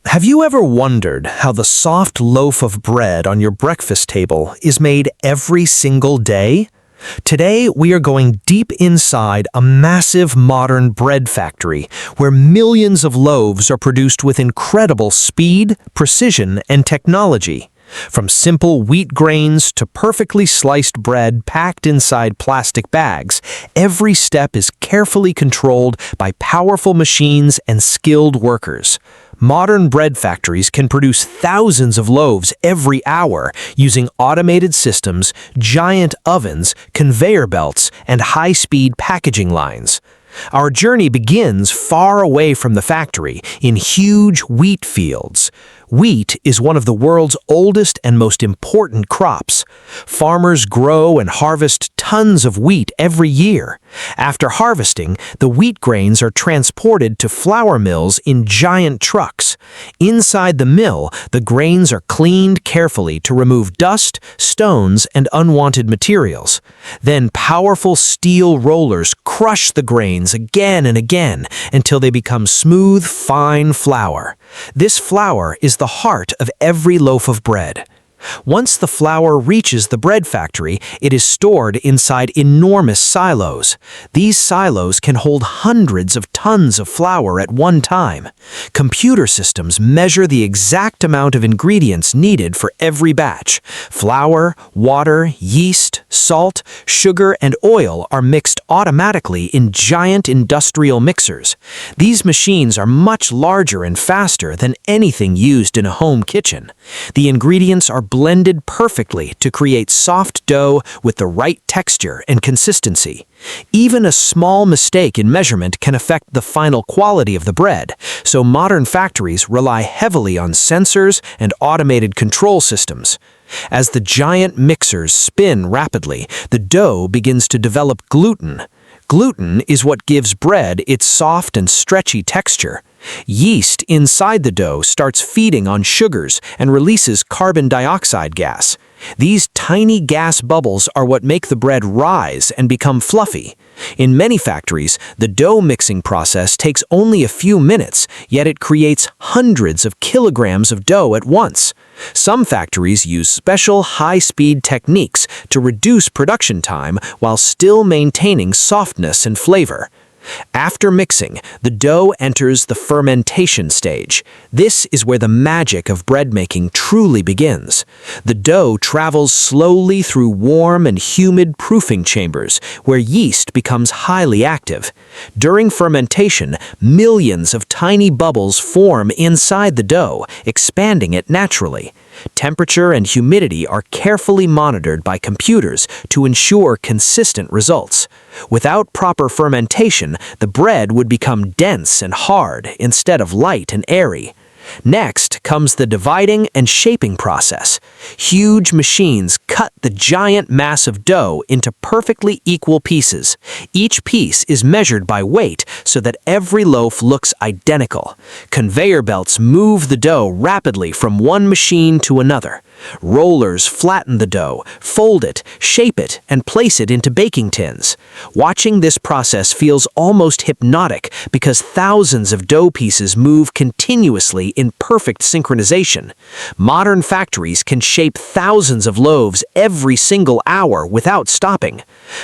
Have you ever wondered how the soft loaf of bread on your breakfast table is made every single day? Today, we are going deep inside a massive modern bread factory where millions of loaves are produced with incredible speed, precision, and technology. From simple wheat grains to perfectly sliced bread packed inside plastic bags, every step is carefully controlled by powerful machines and skilled workers. Modern bread factories can produce thousands of loaves every hour using automated systems, giant ovens, conveyor belts, and high-speed packaging lines. Our journey begins far away from the factory, in huge wheat fields. Wheat is one of the world's oldest and most important crops. Farmers grow and harvest tons of wheat every year. After harvesting, the wheat grains are transported to flour mills in giant trucks. Inside the mill, the grains are cleaned carefully to remove dust, stones, and unwanted materials. Then powerful steel rollers crush the grains again and again until they become smooth, fine flour. This flour is the heart of every loaf of bread. Once the flour reaches the bread factory, it is stored inside enormous silos. These silos can hold hundreds of tons of flour at one time. Computer systems measure the exact amount of ingredients needed for every batch. Flour, water, yeast, salt, sugar, and oil are mixed automatically in giant industrial mixers. These machines are much larger and faster than anything used in a home kitchen. The ingredients are blended perfectly to create soft dough with the right texture and consistency. Even a small mistake in measurement can affect the final quality of the bread, so modern factories rely heavily on sensors and automated control systems. As the giant mixers spin rapidly, the dough begins to develop gluten. Gluten is what gives bread its soft and stretchy texture. Yeast inside the dough starts feeding on sugars and releases carbon dioxide gas. These tiny gas bubbles are what make the bread rise and become fluffy. In many factories, the dough mixing process takes only a few minutes, yet it creates hundreds of kilograms of dough at once. Some factories use special high-speed techniques to reduce production time while still maintaining softness and flavor. After mixing, the dough enters the fermentation stage. This is where the magic of bread making truly begins. The dough travels slowly through warm and humid proofing chambers, where yeast becomes highly active. During fermentation, millions of tiny bubbles form inside the dough, expanding it naturally. Temperature and humidity are carefully monitored by computers to ensure consistent results. Without proper fermentation, the bread would become dense and hard instead of light and airy. Next comes the dividing and shaping process. Huge machines cut the giant mass of dough into perfectly equal pieces. Each piece is measured by weight so that every loaf looks identical. Conveyor belts move the dough rapidly from one machine to another. Rollers flatten the dough, fold it, shape it, and place it into baking tins. Watching this process feels almost hypnotic because thousands of dough pieces move continuously in perfect synchronization. Modern factories can shape thousands of loaves every single hour without stopping.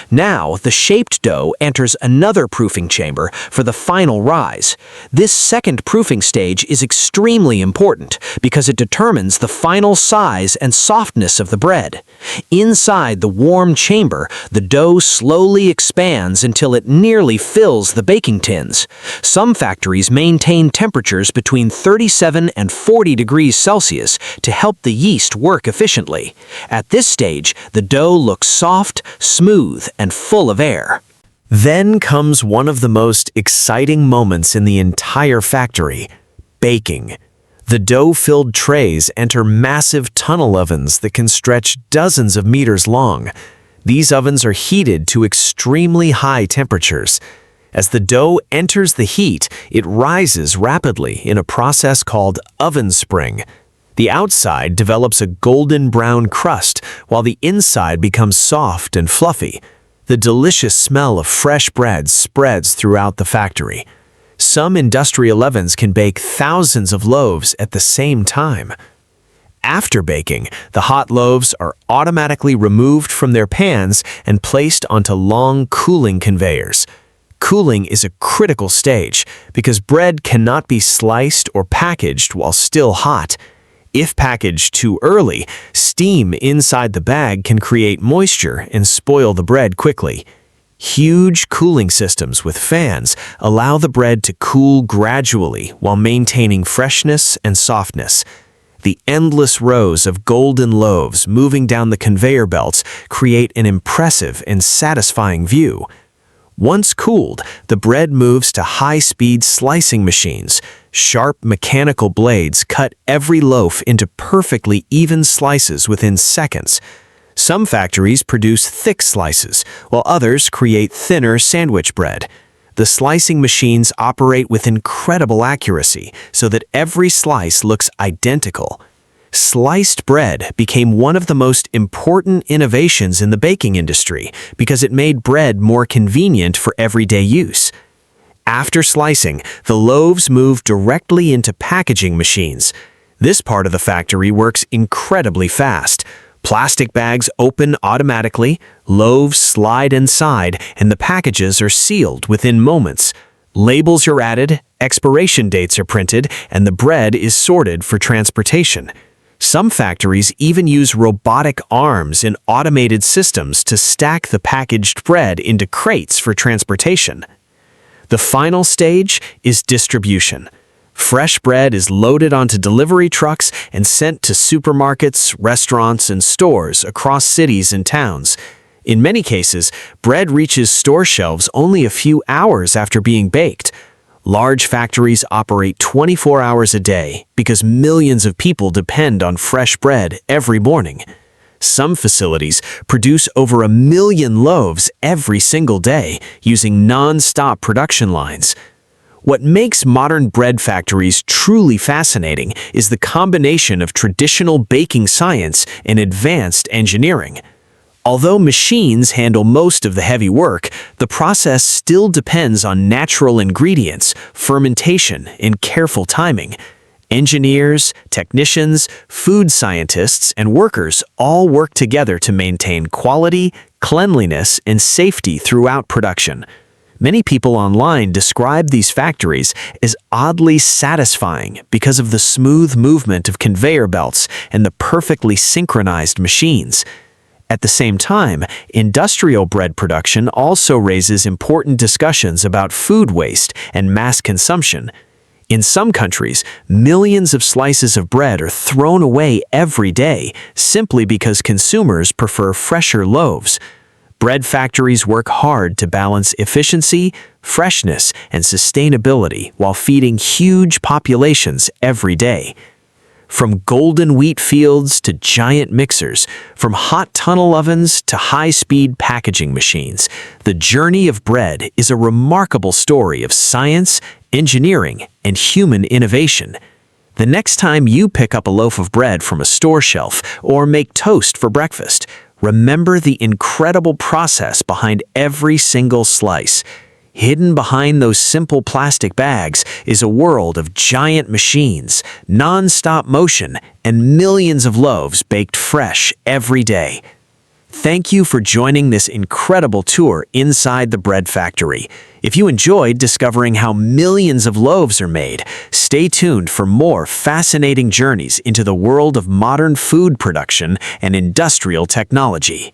Now, the shaped dough enters another proofing chamber for the final rise. This second proofing stage is extremely important because it determines the final size and softness of the bread. Inside the warm chamber, the dough slowly expands until it nearly fills the baking tins. Some factories maintain temperatures between 37 and 40 degrees Celsius to help the yeast work efficiently. At this stage, the dough looks soft, smooth, and full of air. Then comes one of the most exciting moments in the entire factory: baking. The dough-filled trays enter massive tunnel ovens that can stretch dozens of meters long. These ovens are heated to extremely high temperatures. As the dough enters the heat, it rises rapidly in a process called oven spring. The outside develops a golden brown crust, while the inside becomes soft and fluffy. The delicious smell of fresh bread spreads throughout the factory. Some industrial ovens can bake thousands of loaves at the same time. After baking, the hot loaves are automatically removed from their pans and placed onto long cooling conveyors. Cooling is a critical stage because bread cannot be sliced or packaged while still hot. If packaged too early, steam inside the bag can create moisture and spoil the bread quickly. Huge cooling systems with fans allow the bread to cool gradually while maintaining freshness and softness. The endless rows of golden loaves moving down the conveyor belts create an impressive and satisfying view. Once cooled, the bread moves to high-speed slicing machines. Sharp mechanical blades cut every loaf into perfectly even slices within seconds. Some factories produce thick slices, while others create thinner sandwich bread. The slicing machines operate with incredible accuracy so that every slice looks identical. Sliced bread became one of the most important innovations in the baking industry because it made bread more convenient for everyday use. After slicing, the loaves move directly into packaging machines. This part of the factory works incredibly fast. Plastic bags open automatically, loaves slide inside, and the packages are sealed within moments. Labels are added, expiration dates are printed, and the bread is sorted for transportation. Some factories even use robotic arms and automated systems to stack the packaged bread into crates for transportation. The final stage is distribution. Fresh bread is loaded onto delivery trucks and sent to supermarkets, restaurants, and stores across cities and towns. In many cases, bread reaches store shelves only a few hours after being baked. Large factories operate 24 hours a day because millions of people depend on fresh bread every morning. Some facilities produce over 1 million loaves every single day using non-stop production lines. What makes modern bread factories truly fascinating is the combination of traditional baking science and advanced engineering. Although machines handle most of the heavy work, the process still depends on natural ingredients, fermentation, and careful timing. Engineers, technicians, food scientists, and workers all work together to maintain quality, cleanliness, and safety throughout production. Many people online describe these factories as oddly satisfying because of the smooth movement of conveyor belts and the perfectly synchronized machines. At the same time, industrial bread production also raises important discussions about food waste and mass consumption. In some countries, millions of slices of bread are thrown away every day simply because consumers prefer fresher loaves. Bread factories work hard to balance efficiency, freshness, and sustainability while feeding huge populations every day. From golden wheat fields to giant mixers, from hot tunnel ovens to high-speed packaging machines, the journey of bread is a remarkable story of science, engineering, and human innovation. The next time you pick up a loaf of bread from a store shelf or make toast for breakfast, remember the incredible process behind every single slice. Hidden behind those simple plastic bags is a world of giant machines, non-stop motion, and millions of loaves baked fresh every day. Thank you for joining this incredible tour inside the bread factory. If you enjoyed discovering how millions of loaves are made, stay tuned for more fascinating journeys into the world of modern food production and industrial technology.